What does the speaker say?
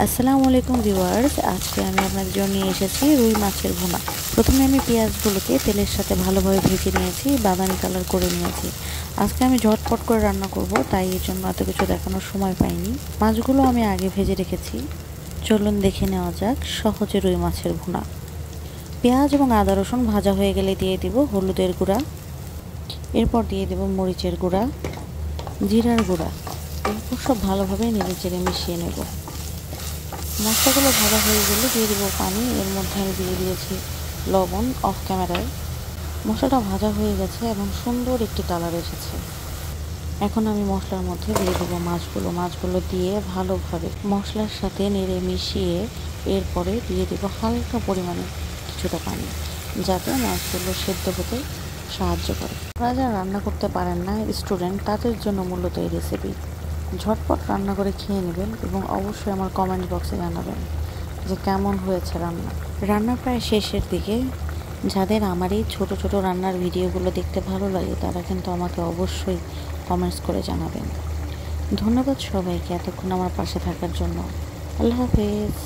আসসালামু আলাইকুম ভিউয়ার্স, আজকে আমি আপনাদের জন্য নিয়ে এসেছি রুই মাছের ভুনা। প্রথমে আমি পেঁয়াজগুলোকে তেলের সাথে ভালোভাবে ভেজে নিয়েছি, বাদামি কালার করে নিয়েছি। আজকে আমি ঝটপট করে রান্না করব, তাই এর জন্য এত কিছু দেখানোর সময় পাইনি। মাছগুলো আমি আগে ভেজে রেখেছি। চলুন দেখে নেওয়া যাক সহজে রুই মাছের ভুনা। পেঁয়াজ এবং আদা রসুন ভাজা হয়ে গেলে দিয়ে দিব হলুদের গুঁড়া, এরপর দিয়ে দেব মরিচের গুঁড়া, জিরার গুঁড়া। এরপর সব ভালোভাবে নেড়েচেড়ে মিশিয়ে নেব। মশলাগুলো ভাজা হয়ে গেলে দিয়ে দেবো পানি। এর মধ্যে আমি দিয়ে দিয়েছি লবণ অফ ক্যামেরায়। মশলাটা ভাজা হয়ে গেছে এবং সুন্দর একটি কালার এসেছে। এখন আমি মশলার মধ্যে দিয়ে দেবো মাছগুলো দিয়ে ভালোভাবে মশলার সাথে নেড়ে মিশিয়ে এরপরে দিয়ে দেবো হালকা পরিমাণে কিছুটা পানি, যাতে মাছগুলো সেদ্ধ হতে সাহায্য করে। আপনারা যারা রান্না করতে পারেন না, স্টুডেন্ট, তাদের জন্য মূলত এই রেসিপি। ঝটপট রান্না করে খেয়ে নেবেন এবং অবশ্যই আমার কমেন্ট বক্সে জানাবেন যে কেমন হয়েছে রান্না। রান্না প্রায় শেষের দিকে। যাদের আমার এই ছোটো ছোটো রান্নার ভিডিওগুলো দেখতে ভালো লাগে, তারা কিন্তু আমাকে অবশ্যই কমেন্টস করে জানাবেন। ধন্যবাদ সবাইকে এতক্ষণ আমার পাশে থাকার জন্য। আল্লাহ হাফেজ।